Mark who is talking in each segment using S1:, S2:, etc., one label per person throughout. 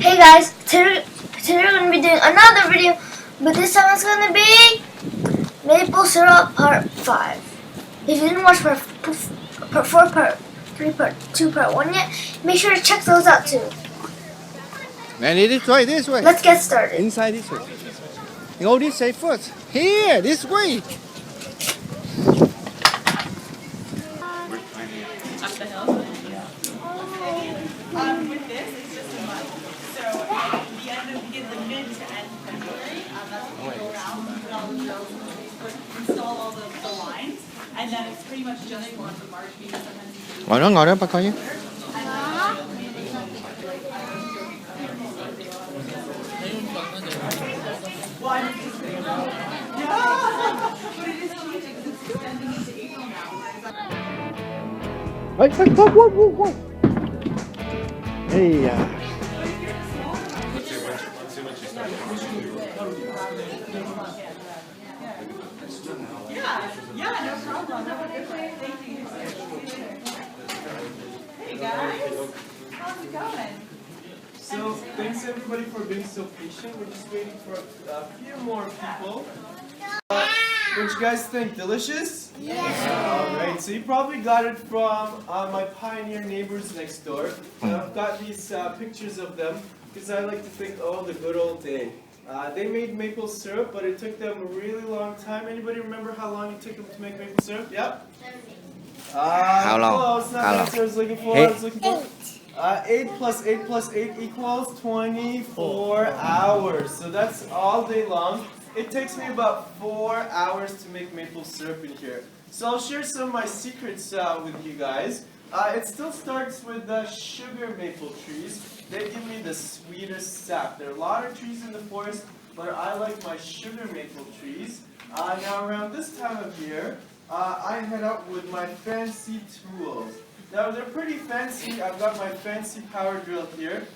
S1: Hey guys, today we're going to be doing another video, but this time it's going to be Maple Syrup Part 5. If you didn't watch Part 4, Part 3, Part 2, Part 1 yet, make sure to check those out too.
S2: Manny, this way.
S1: Let's get started.
S2: Inside this way. You go this way first. Here, this way.
S3: Up the hill? With this, it's just a month. So at the end of the mid to end February, that's when we go around, put all the drills, install all the lines, and then it's pretty much just for the March meeting.
S2: Ngồi đó, bà coi nhé. Whoa. Hey,
S3: Yeah, no problem. Thank you. Hey guys, how's it going?
S4: So, thanks everybody for being so patient. We're just waiting for a few more people. What you guys think? Delicious? Yeah. Alright, so you probably got it from my pioneer neighbors next door. I've got these pictures of them because I like to think, oh, the good old day. They made maple syrup, but it took them a really long time. Anybody remember how long it took them to make maple syrup? Yep.
S2: How long?
S4: Close, not the answer I was looking for. 8 plus 8 plus 8 equals 24 hours. So that's all day long. It takes me about 4 hours to make maple syrup in here. So I'll share some of my secrets with you guys. It still starts with the sugar maple trees. They give me the sweetest sap. There are a lot of trees in the forest, but I like my sugar maple trees. Now around this time of year, I head out with my fancy tools. Now they're pretty fancy. I've got my fancy power drill here.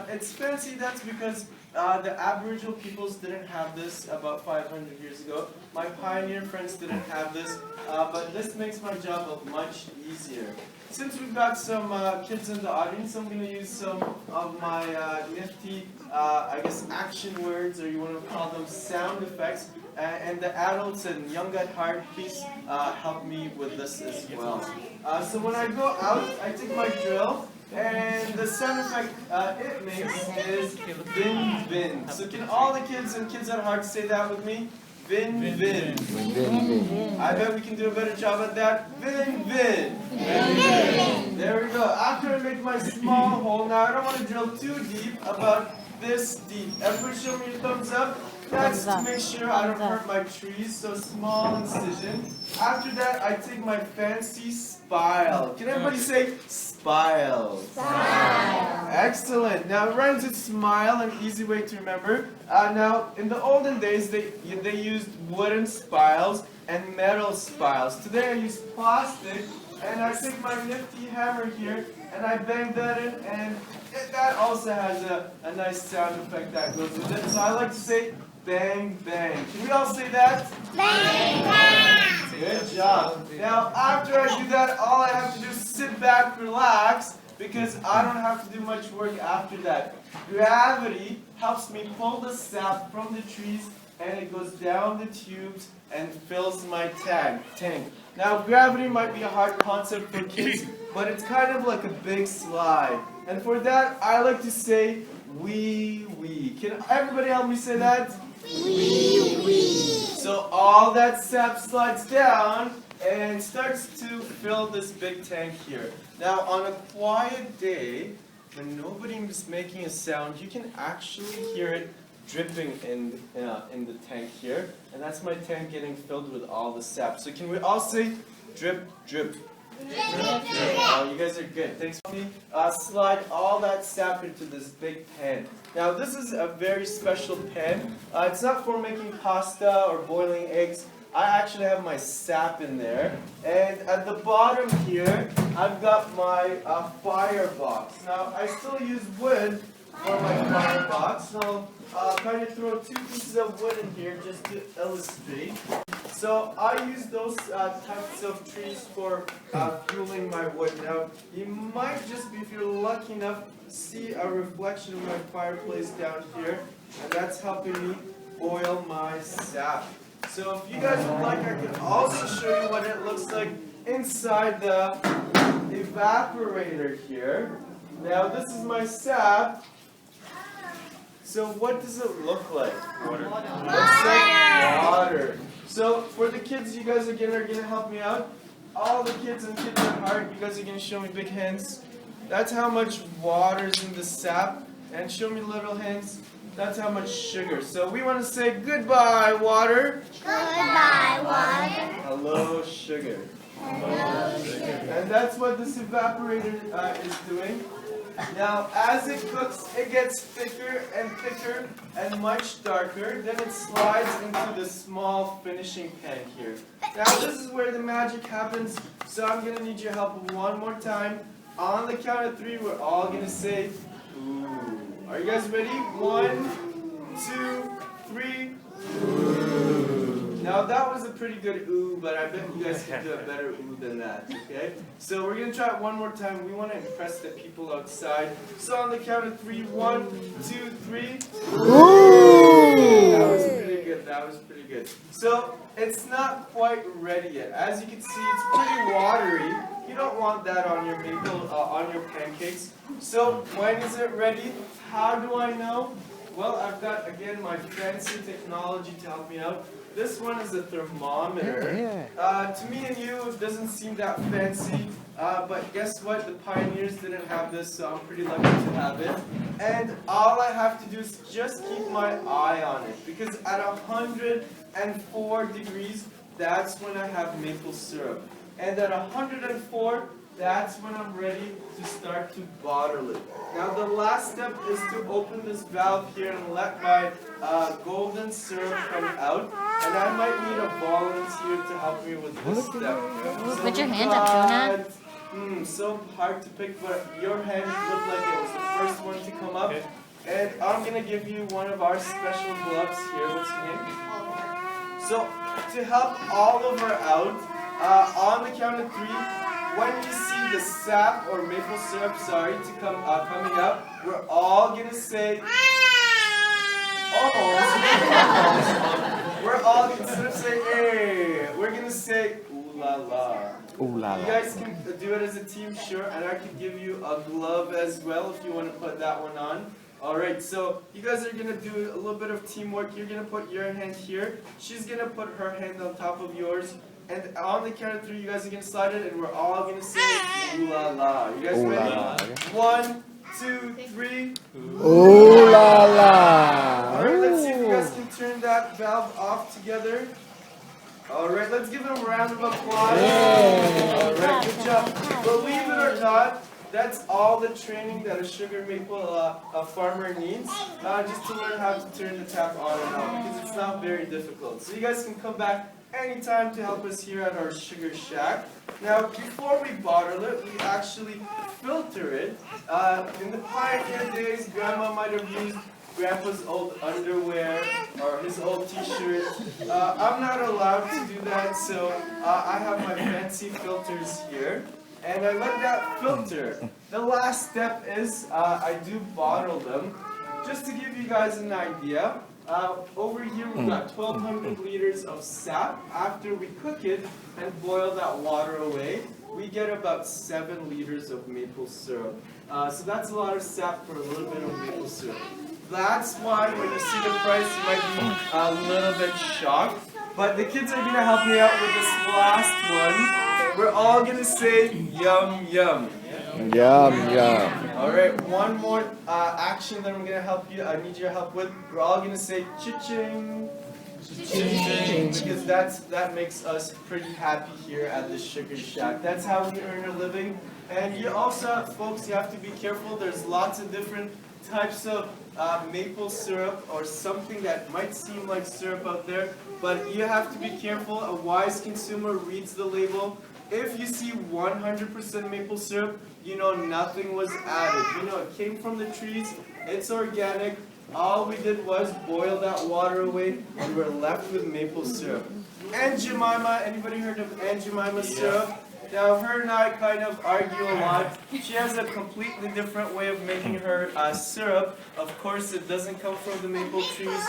S4: It's fancy, that's because the Aboriginal peoples didn't have this about 500 years ago. My pioneer friends didn't have this, but this makes my job much easier. Since we've got some kids in the audience, I'm going to use some of my nifty, I guess, action words, or you want to call them sound effects. And the adults and young at heart, please help me with this as well. So when I go out, I take my drill, and the sound effect it makes is vin vin. So can all the kids and kids at heart say that with me? Vin vin. I bet we can do a better job at that. Vin vin. There we go. After I make my small hole, now I don't want to drill too deep, about this deep. Everybody show me your thumbs up. That's to make sure I don't hurt my trees, so small incision. After that, I take my fancy spile. Can everybody say spile? Spile. Excellent. Now it rhymes with smile, an easy way to remember. Now, in the olden days, they used wooden spiles and metal spiles. Today I use plastic, and I take my nifty hammer here, and I bang that in, and that also has a nice sound effect that goes with it. So I like to say bang, bang. Can we all say that? Bang, bang! Good job. Now, after I do that, all I have to do is sit back, relax, because I don't have to do much work after that. Gravity helps me pull the sap from the trees, and it goes down the tubes and fills my tank. Now, gravity might be a hard concept for kids, but it's kind of like a big slide. And for that, I like to say wee wee. Can everybody help me say that? Wee wee. So all that sap slides down and starts to fill this big tank here. Now on a quiet day, when nobody is making a sound, you can actually hear it dripping in the tank here. And that's my tank getting filled with all the sap. So can we all say drip, drip? Oh, you guys are good. Thanks for me. Slide all that sap into this big pan. Now, this is a very special pan. It's not for making pasta or boiling eggs. I actually have my sap in there. And at the bottom here, I've got my firebox. Now, I still use wood for my firebox. So I'll kind of throw 2 pieces of wood in here just to illustrate. So So I use those types of trees for fueling my wood. Now, you might just be, if you're lucky enough, see a reflection of my fireplace down here, and that's helping me boil my sap. So if you guys would like, I can also show you what it looks like inside the evaporator here. Now this is my sap. So what does it look like? Water. Looks like water. So for the kids, you guys again are gonna help me out. All the kids and kids at heart, you guys are gonna show me big hands. That's how much water is in the sap. And show me little hands. That's how much sugar. So we want to say goodbye, water.
S1: Goodbye, water.
S4: Hello, sugar.
S1: Hello, sugar.
S4: And that's what this evaporator is doing. Now, as it cooks, it gets thicker and much darker. Then it slides into the small finishing pan here. Now, this is where the magic happens. So I'm going to need your help one more time. On the count of 3, we're all going to say, ooh. Are you guys ready? 1, 2, 3. Ooh. Now that was a pretty good ooh, but I bet you guys can do a better ooh than that, okay? So we're going to try it one more time. We want to impress the people outside. So on the count of 3, 1, 2, 3. Ooh. That was pretty good. That was pretty good. So it's not quite ready yet. As you can see, it's pretty watery. You don't want that on your maple, on your pancakes. So when is it ready? How do I know? Well, I've got, again, my fancy technology to help me out. This one is a thermometer. To me and you, it doesn't seem that fancy. But guess what? The pioneers didn't have this, so I'm pretty lucky to have it. And all I have to do is just keep my eye on it. Because at 104 degrees, that's when I have maple syrup. And at 104, that's when I'm ready to start to bottle it. Now the last step is to open this valve here and let my golden syrup come out. And I might need a volunteer to help me with this step. So
S5: put your hand up, Jonah.
S4: So hard to pick, but your hand looked like it was the first one to come up. And I'm going to give you one of our special gloves here. What's your name? So to help Oliver out, on the count of 3, when you see the sap or maple syrup, coming out, we're all gonna say almost. We're all instead of say hey, we're gonna say ooh la la.
S2: Ooh la la.
S4: You guys can do it as a team, sure, and I can give you a glove as well if you want to put that one on. Alright, so you guys are going to do a little bit of teamwork. You're going to put your hand here. She's going to put her hand on top of yours. And on the count of 3, you guys are going to slide it, and we're all going to say, ooh la la. You guys ready? 1, 2, 3.
S2: Ooh la la.
S4: Alright, let's see if you guys can turn that valve off together. Alright, let's give them a round of applause. Alright, good job. Believe it or not, that's all the training that a sugar maple farmer needs, just to learn how to turn the tap on and off, because it's not very difficult. So you guys can come back anytime to help us here at our sugar shack. Now, before we bottle it, we actually filter it. In the pioneer days, Grandma might have used Grandpa's old underwear or his old t-shirt. I'm not allowed to do that, so I have my fancy filters here. And I let that filter. The last step is I do bottle them. Just to give you guys an idea, over here we've got 1,200 liters of sap. After we cook it and boil that water away, we get about 7 liters of maple syrup. So that's a lot of sap for a little bit of maple syrup. That's why when you see the price, you might be a little bit shocked. But the kids are going to help me out with this last one. We're all going to say yum yum.
S2: Yum yum.
S4: Alright, one more action that I'm going to help you, I need your help with. We're all going to say cha-ching. Cha-ching. Because that makes us pretty happy here at the Sugar Shack. That's how we earn a living. And you also, folks, you have to be careful. There's lots of different types of maple syrup or something that might seem like syrup out there. But you have to be careful. A wise consumer reads the label. If you see 100% maple syrup, you know nothing was added. You know it came from the trees, it's organic. All we did was boil that water away and we're left with maple syrup. Aunt Jemima. Anybody heard of Aunt Jemima syrup? Now, her and I kind of argue a lot. She has a completely different way of making her syrup. Of course, it doesn't come from the maple trees.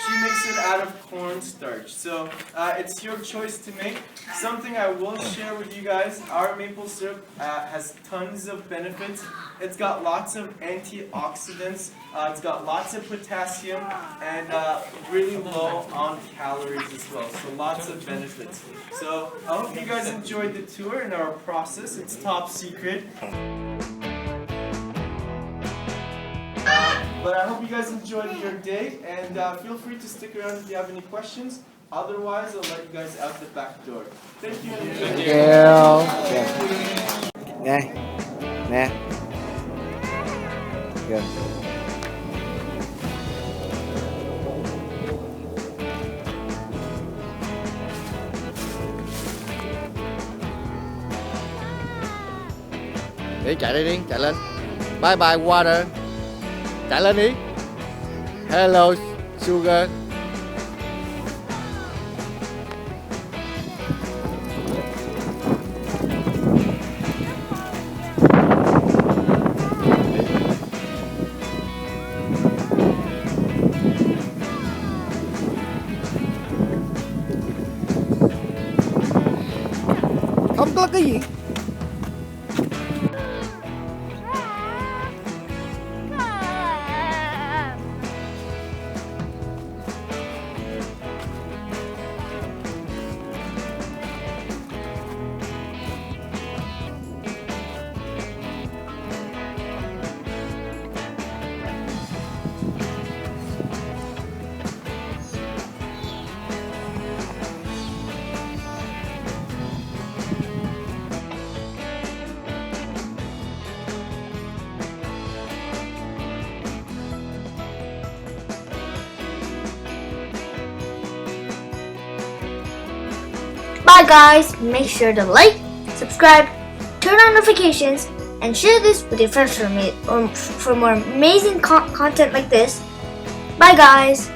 S4: She makes it out of cornstarch. So, it's your choice to make. Something I will share with you guys, our maple syrup has tons of benefits. It's got lots of antioxidants. It's got lots of potassium and really low on calories as well. So lots of benefits. So I hope you guys enjoyed the tour and our process. It's top secret. But I hope you guys enjoyed your day, and feel free to stick around if you have any questions. Otherwise, I'll let you guys out the back door. Thank you.
S2: Thank you. Nè, nè. Good. Đi chạy đi, chạy lên. Bye bye water. Chạy lên đi. Hello sugar. Không có cái gì.
S1: Bye guys, make sure to like, subscribe, turn on notifications, and share this with your friends for more amazing content like this. Bye guys.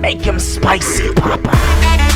S6: Make him spicy, Papa.